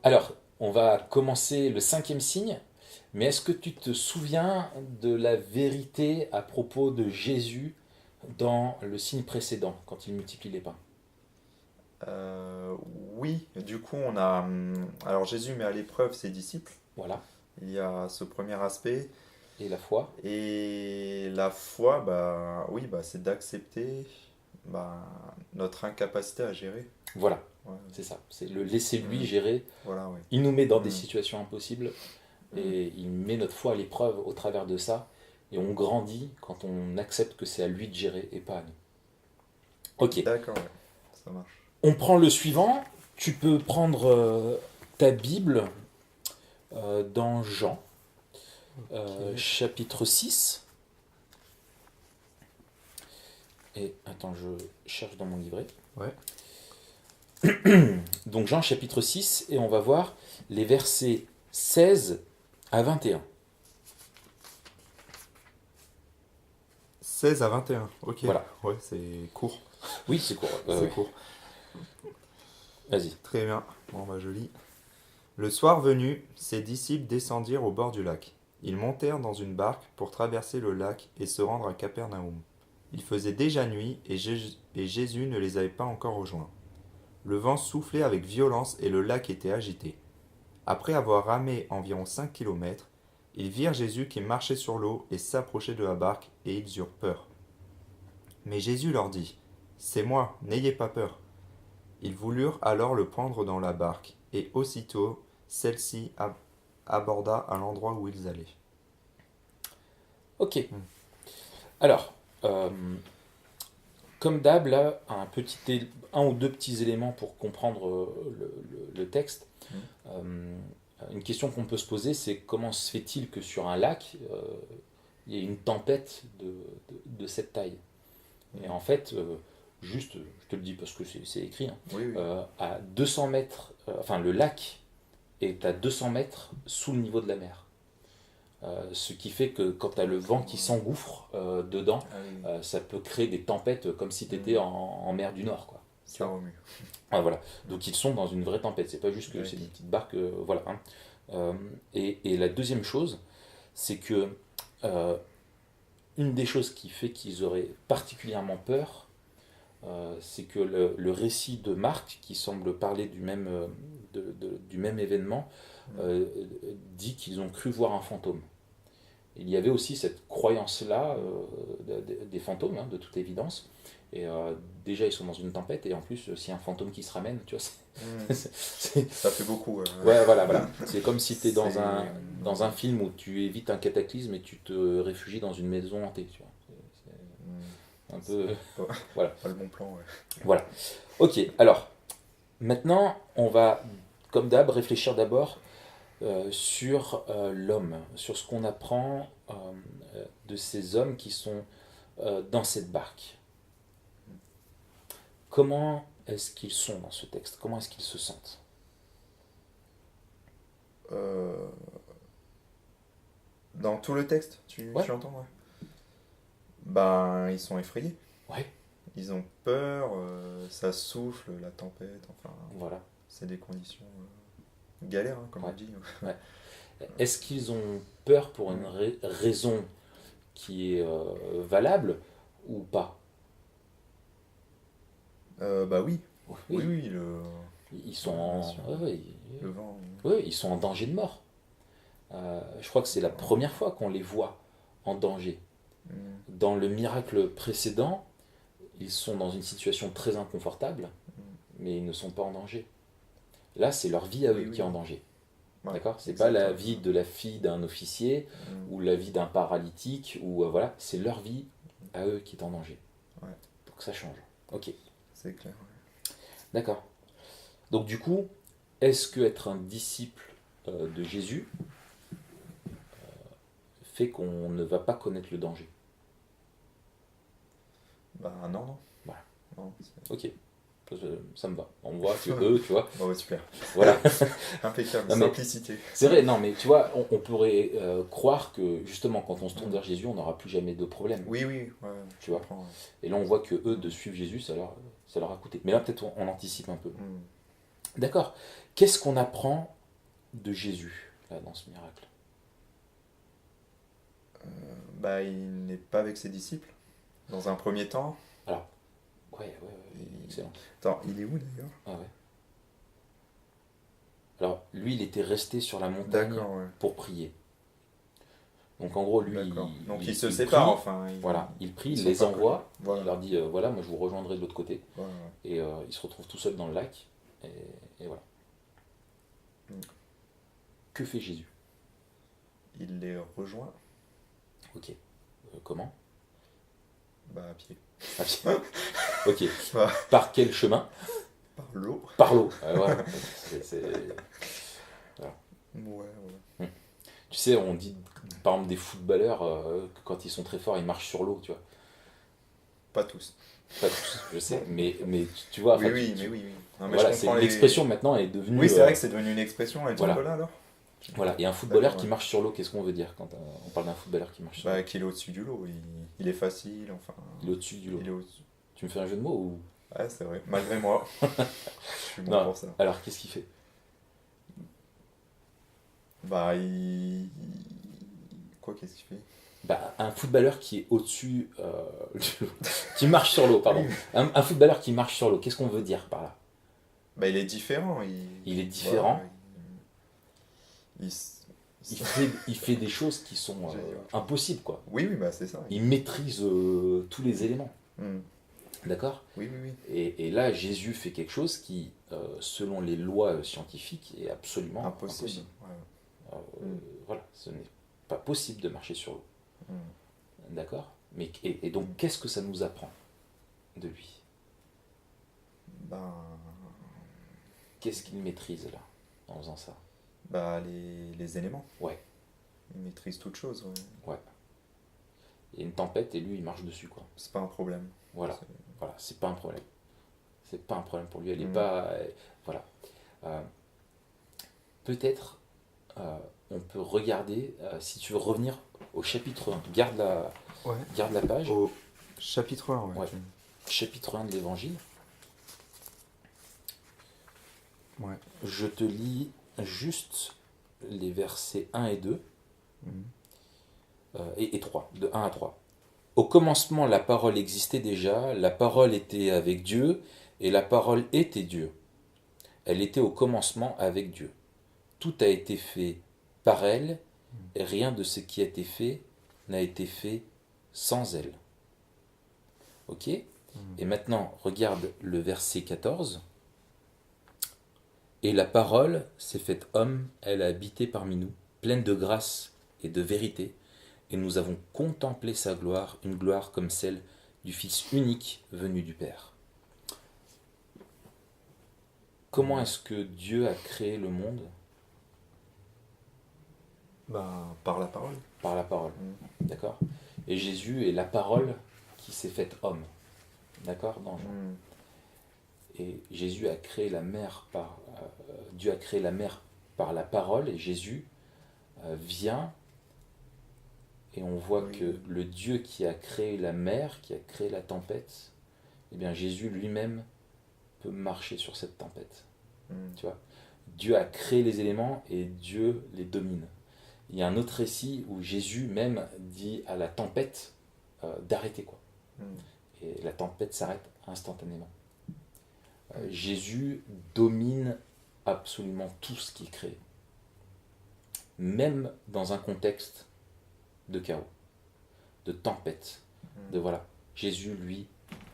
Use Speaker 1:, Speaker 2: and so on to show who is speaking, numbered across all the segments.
Speaker 1: Alors, on va commencer le cinquième signe, mais est-ce que tu te souviens de la vérité à propos de Jésus dans le signe précédent, quand il multiplie les pains?
Speaker 2: Euh, oui, du coup, on a. Alors, Jésus met à l'épreuve ses disciples.
Speaker 1: Voilà.
Speaker 2: Il y a ce premier aspect.
Speaker 1: Et la foi?
Speaker 2: Et la foi, bah, oui, bah, c'est d'accepter bah, notre incapacité à gérer.
Speaker 1: Voilà,
Speaker 2: Ouais.
Speaker 1: c'est ça. C'est le laisser lui
Speaker 2: Mm.
Speaker 1: gérer.
Speaker 2: Voilà, oui.
Speaker 1: Il nous met dans des
Speaker 2: Mm.
Speaker 1: situations impossibles
Speaker 2: Mm.
Speaker 1: et il met notre foi à l'épreuve au travers de ça. Et on grandit quand on accepte que c'est à lui de gérer et pas à nous. Ok,
Speaker 2: D'accord, ouais. Ça marche.
Speaker 1: on prend le suivant. Tu peux prendre ta Bible dans Jean,
Speaker 2: Ok.
Speaker 1: chapitre 6. Et attends, je cherche dans mon livret.
Speaker 2: Ouais.
Speaker 1: Donc Jean chapitre 6, et on va voir les versets 16 à 21.
Speaker 2: 16 à 21. Ok.
Speaker 1: Voilà.
Speaker 2: Ouais, c'est court.
Speaker 1: Oui, c'est court.
Speaker 2: C'est
Speaker 1: Ouais.
Speaker 2: court.
Speaker 1: Vas-y.
Speaker 2: Très bien. Bon, bah, je lis. Le soir venu, ses disciples descendirent au bord du lac. Ils montèrent dans une barque pour traverser le lac et se rendre à Capernaum. Il faisait déjà nuit et Jésus ne les avait pas encore rejoints. Le vent soufflait avec violence et le lac était agité. Après avoir ramé environ 5 kilomètres, ils virent Jésus qui marchait sur l'eau et s'approchait de la barque et ils eurent peur. Mais Jésus leur dit, c'est moi, n'ayez pas peur. Ils voulurent alors le prendre dans la barque, et aussitôt celle-ci aborda à l'endroit où ils allaient.
Speaker 1: Ok.
Speaker 2: Hmm.
Speaker 1: Alors, euh, comme d'hab, là, un ou deux petits éléments pour comprendre le texte.
Speaker 2: Hmm.
Speaker 1: Euh, une question qu'on peut se poser, c'est comment se fait-il que sur un lac, il y ait une tempête de cette taille? Et
Speaker 2: Hmm.
Speaker 1: en fait, juste, je te le dis parce que c'est écrit, hein,
Speaker 2: Oui, oui.
Speaker 1: à 200 mètres, enfin le lac est à 200 mètres sous le niveau de la mer. Ce qui fait que quand tu as le vent qui s'engouffre dedans,
Speaker 2: Ah oui,
Speaker 1: ça peut créer des tempêtes comme si tu
Speaker 2: oui.
Speaker 1: étais en mer du Nord, quoi. Tu
Speaker 2: Ça
Speaker 1: vois.
Speaker 2: remue.
Speaker 1: Ah, voilà. Donc ils sont dans une vraie tempête, c'est pas juste que
Speaker 2: Oui.
Speaker 1: c'est une petite barque, voilà, hein. Et la deuxième chose, c'est que euh, une des choses qui fait qu'ils auraient particulièrement peur, c'est que le récit de Marc, qui semble parler du même événement,
Speaker 2: Hmm.
Speaker 1: euh, dit qu'ils ont cru voir un fantôme. Il y avait aussi cette croyance-là des fantômes, hein, de toute évidence. Et déjà, ils sont dans une tempête, et en plus, s'il y a un fantôme qui se ramène, tu vois,
Speaker 2: Hmm. Ça fait beaucoup.
Speaker 1: ouais, voilà, voilà. C'est comme si tu es
Speaker 2: C'est.
Speaker 1: dans un film où tu évites un cataclysme et tu te réfugies dans une maison hantée, tu vois.
Speaker 2: Hmm.
Speaker 1: C'est un
Speaker 2: C'est
Speaker 1: peu...
Speaker 2: pas,
Speaker 1: Voilà.
Speaker 2: pas le bon plan, ouais.
Speaker 1: Voilà. Ok, alors, maintenant, on va, comme d'hab, réfléchir d'abord sur l'homme, sur ce qu'on apprend de ces hommes qui sont dans cette barque. Comment est-ce qu'ils sont dans ce texte? Comment est-ce qu'ils se sentent?
Speaker 2: Euh, Dans tout le texte,
Speaker 1: Ouais,
Speaker 2: tu entends, ouais. Ben, ils sont effrayés.
Speaker 1: ouais,
Speaker 2: Ils ont peur, ça souffle, la tempête, enfin,
Speaker 1: voilà.
Speaker 2: c'est des conditions galères, hein, comme
Speaker 1: Ouais,
Speaker 2: on dit.
Speaker 1: ouais. Est-ce qu'ils ont peur pour une
Speaker 2: Mm.
Speaker 1: raison qui est valable ou pas?
Speaker 2: Bah oui, oui,
Speaker 1: Oui,
Speaker 2: oui,
Speaker 1: ils sont
Speaker 2: ouais, bien sûr.
Speaker 1: ouais, ouais,
Speaker 2: Le vent.
Speaker 1: ouais, ils sont en danger de mort. Je crois que c'est la première fois qu'on les voit en danger.
Speaker 2: Mm.
Speaker 1: Dans le miracle précédent, ils sont dans une situation très inconfortable,
Speaker 2: Mm.
Speaker 1: mais ils ne sont pas en danger. Là, c'est leur vie à
Speaker 2: Oui,
Speaker 1: eux qui est
Speaker 2: oui,
Speaker 1: en danger.
Speaker 2: ouais,
Speaker 1: D'accord? C'est pas
Speaker 2: exact,
Speaker 1: la
Speaker 2: ouais.
Speaker 1: vie de la fille d'un officier
Speaker 2: Mm.
Speaker 1: ou la vie d'un paralytique ou voilà, c'est leur vie à eux qui est en danger.
Speaker 2: Ouais,
Speaker 1: Donc ça change. Ok,
Speaker 2: c'est clair. Ouais.
Speaker 1: d'accord. Donc du coup, est-ce que être un disciple de Jésus fait qu'on ne va pas connaître le danger?
Speaker 2: Bah non, non.
Speaker 1: Voilà.
Speaker 2: Non,
Speaker 1: Ok, ça me va. On voit que eux, tu vois,
Speaker 2: Bon, ouais, super.
Speaker 1: voilà.
Speaker 2: Impeccable,
Speaker 1: Non, mais
Speaker 2: simplicité.
Speaker 1: c'est vrai, non, mais tu vois, on pourrait croire que justement, quand on se tourne
Speaker 2: Mm.
Speaker 1: vers Jésus, on n'aura plus jamais de problème,
Speaker 2: Oui, oui, ouais,
Speaker 1: tu
Speaker 2: je
Speaker 1: vois.
Speaker 2: comprends.
Speaker 1: Et là, on voit que eux, de suivre Jésus, ça leur a coûté. Mais là, peut-être on anticipe un peu.
Speaker 2: Ouais. Mm.
Speaker 1: D'accord. Qu'est-ce qu'on apprend de Jésus, là, dans ce miracle?
Speaker 2: Bah, il n'est pas avec ses disciples, dans un premier temps.
Speaker 1: Alors, ouais,
Speaker 2: Et-
Speaker 1: excellent.
Speaker 2: Attends, il est où d'ailleurs?
Speaker 1: Ah ouais. Alors, lui, il était resté sur la montagne
Speaker 2: D'accord, ouais.
Speaker 1: pour prier. Donc, en gros, lui,
Speaker 2: D'accord. Donc ils se
Speaker 1: il
Speaker 2: séparent,
Speaker 1: prie,
Speaker 2: enfin.
Speaker 1: voilà, il prie,
Speaker 2: ils
Speaker 1: il
Speaker 2: sont
Speaker 1: les
Speaker 2: pas
Speaker 1: envoie,
Speaker 2: connus. Voilà.
Speaker 1: il leur dit, voilà, moi je vous rejoindrai de l'autre côté.
Speaker 2: Ouais, ouais.
Speaker 1: Et il se retrouve tout seul dans le lac. Et voilà.
Speaker 2: Mm.
Speaker 1: Que fait Jésus?
Speaker 2: Il les rejoint,
Speaker 1: Ok. Comment?
Speaker 2: bah, à pied.
Speaker 1: À pied. Ok.
Speaker 2: Ouais.
Speaker 1: Par quel chemin?
Speaker 2: Par l'eau.
Speaker 1: Par l'eau. Voilà.
Speaker 2: Ouais, ouais.
Speaker 1: Tu sais, on dit par exemple des footballeurs que quand ils sont très forts, ils marchent sur l'eau, tu vois.
Speaker 2: Pas tous.
Speaker 1: Pas tous, je sais, mais tu vois,
Speaker 2: Oui,
Speaker 1: enfin,
Speaker 2: oui, mais oui, oui. Non, mais
Speaker 1: voilà,
Speaker 2: je comprends
Speaker 1: l'expression maintenant est devenue.
Speaker 2: Oui, c'est vrai que c'est devenu une expression. Et
Speaker 1: voilà.
Speaker 2: voilà alors.
Speaker 1: Voilà, et un footballeur
Speaker 2: D'accord,
Speaker 1: qui
Speaker 2: ouais.
Speaker 1: marche sur l'eau, qu'est-ce qu'on veut dire quand on parle d'un footballeur qui marche sur l'eau?
Speaker 2: Bah, qu'il est au-dessus du lot. Il est facile, enfin.
Speaker 1: Il est au-dessus du lot.
Speaker 2: Il est au-dessus.
Speaker 1: Tu me fais un jeu de mots ou...
Speaker 2: Ouais, c'est vrai. Malgré moi. Je suis bon
Speaker 1: Non,
Speaker 2: pour ça.
Speaker 1: alors qu'est-ce qu'il fait?
Speaker 2: Bah, Quoi, qu'est-ce qu'il fait?
Speaker 1: Bah, un footballeur qui est au-dessus du lot. Qui marche sur l'eau, pardon. Un footballeur qui marche sur l'eau, qu'est-ce qu'on veut dire par là?
Speaker 2: Bah, il est différent.
Speaker 1: Il est différent.
Speaker 2: Voilà,
Speaker 1: Il fait des choses qui sont impossibles, quoi.
Speaker 2: Oui, oui, bah, c'est ça.
Speaker 1: Il maîtrise tous les éléments.
Speaker 2: Hmm.
Speaker 1: D'accord?
Speaker 2: Oui, oui, oui.
Speaker 1: Et là, Jésus fait quelque chose qui, selon les lois scientifiques, est absolument
Speaker 2: Impossible.
Speaker 1: impossible.
Speaker 2: Ouais.
Speaker 1: Voilà, ce n'est pas possible de marcher sur l'eau.
Speaker 2: Hmm.
Speaker 1: D'accord? Et donc, qu'est-ce que ça nous apprend de lui?
Speaker 2: Ben,
Speaker 1: Qu'est-ce qu'il maîtrise là, en faisant ça?
Speaker 2: bah, les éléments.
Speaker 1: Ouais,
Speaker 2: Il maîtrise toutes choses. Ouais.
Speaker 1: ouais. Il y a une tempête et lui, il marche dessus, quoi.
Speaker 2: C'est pas un problème.
Speaker 1: Voilà,
Speaker 2: C'est-
Speaker 1: voilà, c'est pas un problème. C'est pas un problème pour lui. Elle est
Speaker 2: Mm.
Speaker 1: pas. Voilà. Euh, Peut-être on peut regarder, si tu veux revenir au chapitre 1,
Speaker 2: Ouais.
Speaker 1: garde la page,
Speaker 2: Au chapitre 1, ouais.
Speaker 1: Ouais. Chapitre 1 de l'évangile.
Speaker 2: Ouais.
Speaker 1: Je te lis juste les versets 1 et 2,
Speaker 2: Mhm.
Speaker 1: et 3, de 1 à 3. Au commencement, la parole existait déjà, la parole était avec Dieu, et la parole était Dieu. Elle était au commencement avec Dieu. Tout a été fait par elle, et rien de ce qui a été fait n'a été fait sans elle. Ok? Et maintenant, regarde le verset 14. Et la parole s'est faite homme, elle a habité parmi nous, pleine de grâce et de vérité, et nous avons contemplé sa gloire, une gloire comme celle du Fils unique venu du Père. Comment est-ce que Dieu a créé le monde?
Speaker 2: Bah, par la parole.
Speaker 1: Par la parole.
Speaker 2: Mm.
Speaker 1: D'accord? Et Jésus est la parole qui s'est faite homme. D'accord? Dans Jean.
Speaker 2: Mm.
Speaker 1: Et Jésus a créé la mer par Dieu a créé la mer par la parole, et Jésus vient, et on voit
Speaker 2: Oui.
Speaker 1: que le Dieu qui a créé la mer, qui a créé la tempête, eh bien Jésus lui-même peut marcher sur cette tempête.
Speaker 2: Mm.
Speaker 1: Tu vois, Dieu a créé les éléments et Dieu les domine. Il y a un autre récit où Jésus même dit à la tempête d'arrêter, quoi.
Speaker 2: Mm.
Speaker 1: Et la tempête s'arrête instantanément. Jésus domine absolument tout ce qui est créé, même dans un contexte de chaos, de tempête, de voilà. Jésus, lui,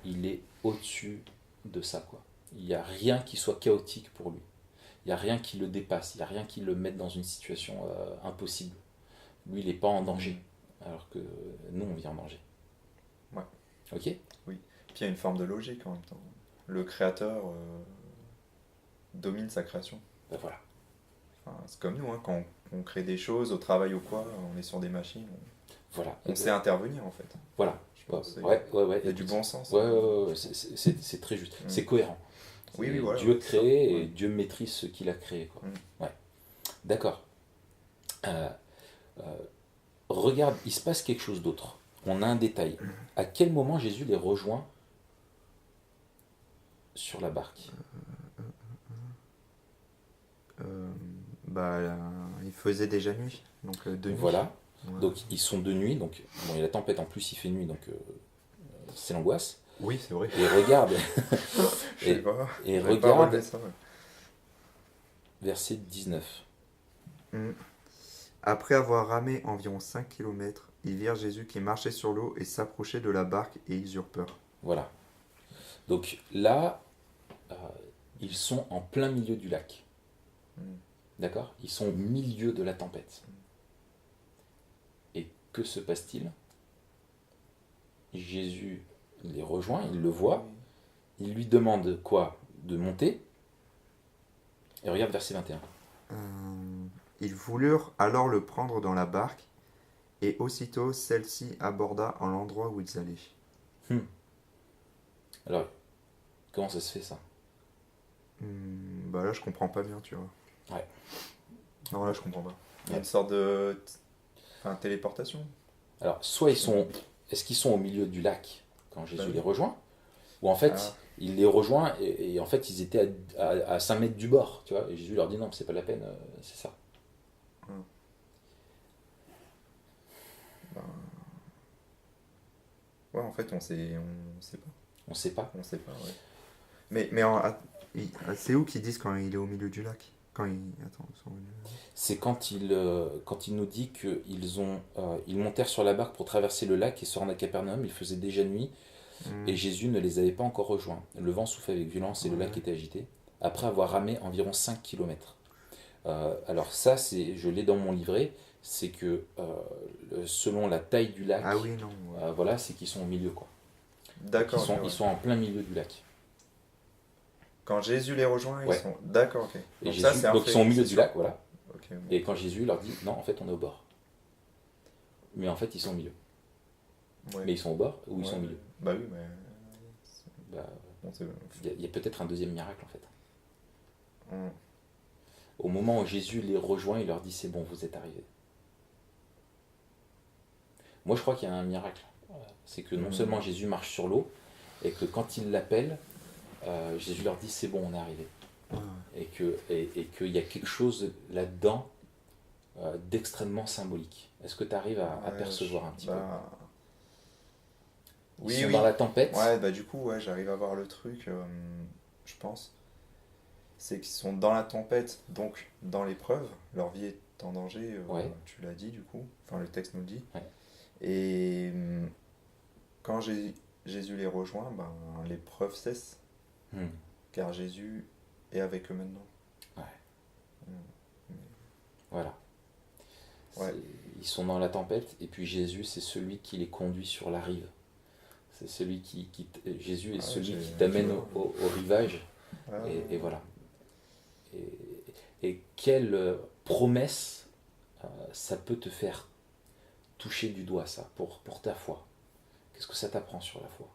Speaker 1: il est au-dessus de ça, quoi. Il n'y a rien qui soit chaotique pour lui. Il n'y a rien qui le dépasse. Il n'y a rien qui le mette dans une situation impossible. Lui, il n'est pas en danger, alors que nous, on vit en danger.
Speaker 2: Ouais.
Speaker 1: Ok?
Speaker 2: Puis il y a une forme de logique en même temps. Le créateur domine sa création.
Speaker 1: Ben voilà.
Speaker 2: Enfin, c'est comme nous, hein, quand on crée des choses au travail ou quoi, on est sur des machines,
Speaker 1: Voilà.
Speaker 2: on sait intervenir en fait.
Speaker 1: Voilà.
Speaker 2: Je pense que
Speaker 1: Ouais.
Speaker 2: il y a du bon sens.
Speaker 1: Ouais, c'est très juste.
Speaker 2: Mm.
Speaker 1: C'est cohérent.
Speaker 2: Oui, voilà.
Speaker 1: Dieu crée et
Speaker 2: Ouais.
Speaker 1: Dieu maîtrise ce qu'il a créé, quoi.
Speaker 2: Mm.
Speaker 1: Ouais. D'accord. Regarde, il se passe quelque chose d'autre. On a un détail. À quel moment Jésus les rejoint sur la barque?
Speaker 2: Bah, il faisait déjà nuit, donc de nuit.
Speaker 1: Voilà.
Speaker 2: Ouais.
Speaker 1: Donc ils sont de nuit, donc bon, il y a la tempête en plus, il fait nuit, donc c'est l'angoisse.
Speaker 2: Oui, c'est vrai.
Speaker 1: Et regarde,
Speaker 2: Je sais
Speaker 1: et,
Speaker 2: pas.
Speaker 1: et
Speaker 2: J'avais pas relevé
Speaker 1: regarde
Speaker 2: ça. Ouais.
Speaker 1: verset 19.
Speaker 2: Mm. Après avoir ramé environ 5 kilomètres, ils virent Jésus qui marchait sur l'eau et s'approchait de la barque et ils eurent peur.
Speaker 1: Voilà. Donc là, euh, ils sont en plein milieu du lac.
Speaker 2: Mm.
Speaker 1: D'accord? Ils sont au milieu de la tempête. Et que se passe-t-il? Jésus les rejoint, il le voit, il lui demande quoi? De monter. Et regarde verset 21.
Speaker 2: Ils voulurent alors le prendre dans la barque et aussitôt celle-ci aborda en l'endroit où ils allaient.
Speaker 1: Alors, comment ça se fait ça?
Speaker 2: Bah là, je comprends pas bien, tu vois.
Speaker 1: Ouais.
Speaker 2: Non, là, je comprends pas. Il y a
Speaker 1: Ouais.
Speaker 2: une sorte de. Enfin, téléportation.
Speaker 1: Alors, soit ils sont. Est-ce qu'ils sont au milieu du lac quand Jésus
Speaker 2: Bah oui.
Speaker 1: les rejoint? Ou en fait,
Speaker 2: Ah.
Speaker 1: il les rejoint et en fait, ils étaient à 5 mètres du bord, tu vois. Et Jésus leur dit non, c'est pas la peine, c'est ça.
Speaker 2: Bah, ouais, en fait, on sait pas.
Speaker 1: On sait pas.
Speaker 2: On sait pas, ouais. Mais c'est où qu'ils disent quand il est au milieu du lac? Quand il. Attends, ils sont au milieu.
Speaker 1: C'est quand il nous dit ils montèrent sur la barque pour traverser le lac et se rendre à Capernaum. Il faisait déjà nuit et Jésus ne les avait pas encore rejoints. Le vent soufflait avec violence et le lac était agité, après avoir ramé environ 5 kilomètres. Alors ça, je l'ai dans mon livret, c'est que selon la taille du lac,
Speaker 2: Ah oui, non. Ouais.
Speaker 1: voilà, c'est qu'ils sont au milieu, quoi.
Speaker 2: D'accord.
Speaker 1: Ils sont,
Speaker 2: ok, ouais.
Speaker 1: ils sont en plein milieu du lac.
Speaker 2: Quand Jésus les rejoint, ils
Speaker 1: Ouais.
Speaker 2: sont. D'accord, ok.
Speaker 1: Et
Speaker 2: Donc
Speaker 1: Jésus,
Speaker 2: ça, c'est un
Speaker 1: donc
Speaker 2: fait,
Speaker 1: ils sont au milieu
Speaker 2: c'est
Speaker 1: du
Speaker 2: sûr.
Speaker 1: lac, voilà.
Speaker 2: Ok, bon.
Speaker 1: Et quand Jésus leur dit, non, en fait, on est au bord. Mais en fait, ils sont au milieu.
Speaker 2: Ouais.
Speaker 1: Mais ils sont au bord ou ils
Speaker 2: Ouais.
Speaker 1: sont au milieu?
Speaker 2: Bah oui, mais.
Speaker 1: Bah,
Speaker 2: Bon, c'est.
Speaker 1: il y a peut-être un deuxième miracle, en fait.
Speaker 2: Hum.
Speaker 1: Au moment où Jésus les rejoint, il leur dit, c'est bon, vous êtes arrivés. Moi, je crois qu'il y a un miracle. C'est que non seulement Jésus marche sur l'eau, et que quand il l'appelle, Jésus leur dit, c'est bon, on est arrivé. Et qu'il y a quelque chose là-dedans d'extrêmement symbolique. Est-ce que tu arrives à
Speaker 2: Ouais,
Speaker 1: percevoir un petit peu? Ils
Speaker 2: Oui,
Speaker 1: sont
Speaker 2: oui.
Speaker 1: dans la tempête.
Speaker 2: Ouais, bah du coup, ouais, j'arrive à voir le truc, je pense. C'est qu'ils sont dans la tempête, donc dans l'épreuve. Leur vie est en danger,
Speaker 1: Ouais.
Speaker 2: tu l'as dit du coup. Enfin, le texte nous le dit.
Speaker 1: Ouais.
Speaker 2: Et quand Jésus les rejoint, ben, l'épreuve cesse.
Speaker 1: Hmm.
Speaker 2: Car Jésus est avec eux maintenant.
Speaker 1: Voilà.
Speaker 2: Ouais.
Speaker 1: Ils sont dans la tempête, et puis Jésus, c'est celui qui les conduit sur la rive. C'est celui Jésus est celui qui t'amène au rivage. Et voilà. Et quelle promesse ça peut te faire toucher du doigt, ça, pour ta foi? Qu'est-ce que ça t'apprend sur la foi?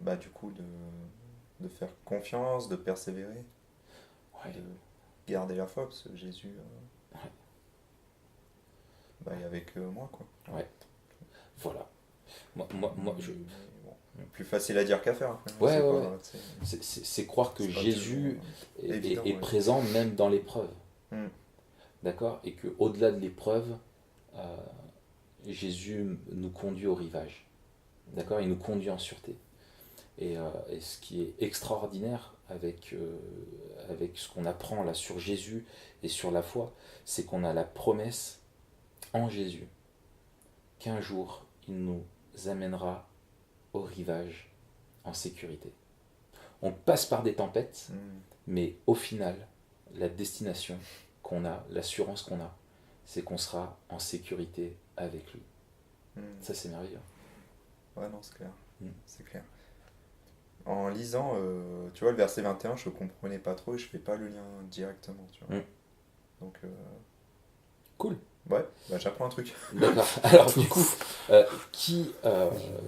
Speaker 2: Bah du coup, de faire confiance, de persévérer,
Speaker 1: Ouais.
Speaker 2: de garder la foi, parce que Jésus
Speaker 1: Ouais.
Speaker 2: bah, est avec moi, quoi.
Speaker 1: Ouais. Voilà. Moi, je...
Speaker 2: Bon, plus facile à dire qu'à faire. Après.
Speaker 1: Ouais,
Speaker 2: C'est
Speaker 1: ouais,
Speaker 2: pas-
Speaker 1: ouais.
Speaker 2: c'est-
Speaker 1: C'est croire que
Speaker 2: c'est pas
Speaker 1: Jésus
Speaker 2: toujours évident,
Speaker 1: est
Speaker 2: ouais.
Speaker 1: présent même dans l'épreuve.
Speaker 2: Hmm.
Speaker 1: D'accord? Et qu'au-delà de l'épreuve, Jésus nous conduit au rivage. D'accord? Il nous conduit en sûreté. Et ce qui est extraordinaire avec ce qu'on apprend là sur Jésus et sur la foi, c'est qu'on a la promesse en Jésus qu'un jour il nous amènera au rivage en sécurité. On passe par des tempêtes, mais au final, la destination qu'on a, l'assurance qu'on a, c'est qu'on sera en sécurité avec lui. Ça, c'est merveilleux.
Speaker 2: Ouais, non, c'est clair.
Speaker 1: Mm.
Speaker 2: C'est clair. En lisant, tu vois, le verset 21, je comprenais pas trop et je fais pas le lien directement, tu vois.
Speaker 1: Mm.
Speaker 2: Donc,
Speaker 1: Cool.
Speaker 2: ouais, bah, j'apprends un truc.
Speaker 1: D'accord. Alors, du coup,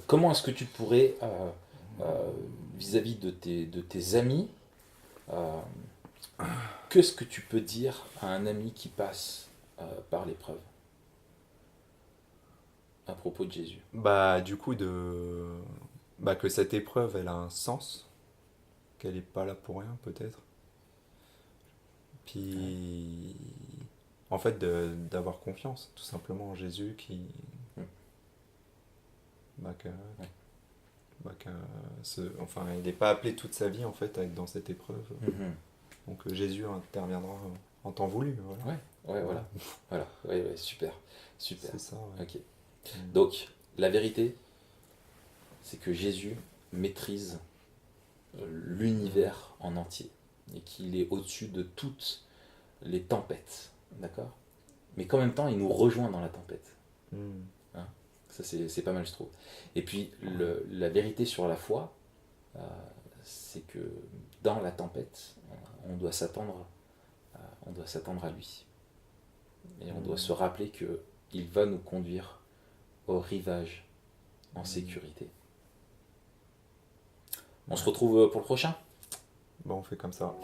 Speaker 1: comment est-ce que tu pourrais, vis-à-vis de tes amis, qu'est-ce que tu peux dire à un ami qui passe par l'épreuve à propos de Jésus?
Speaker 2: Bah, du coup, bah, que cette épreuve, elle a un sens, qu'elle est pas là pour rien, peut-être. Puis, en fait, d'avoir confiance, tout simplement en Jésus qui.
Speaker 1: Mm.
Speaker 2: Bah, que-
Speaker 1: Ouais.
Speaker 2: bah, enfin, il n'est pas appelé toute sa vie en fait à être dans cette épreuve.
Speaker 1: Mhm.
Speaker 2: Donc Jésus interviendra en temps voulu. Voilà.
Speaker 1: Ouais, voilà. Voilà, ouais, super, super.
Speaker 2: C'est ça. Ouais.
Speaker 1: Ok.
Speaker 2: Mm.
Speaker 1: Donc, la vérité, c'est que Jésus maîtrise l'univers en entier et qu'il est au-dessus de toutes les tempêtes, d'accord? Mais qu'en même temps, il nous rejoint dans la tempête.
Speaker 2: Mm.
Speaker 1: Hein, ça, c'est pas mal, je trouve. Et puis, la vérité sur la foi, euh, c'est que dans la tempête, on doit s'attendre à lui. Et on doit se rappeler que il va nous conduire au rivage en sécurité. On se retrouve pour le prochain.
Speaker 2: Bon, on fait comme ça.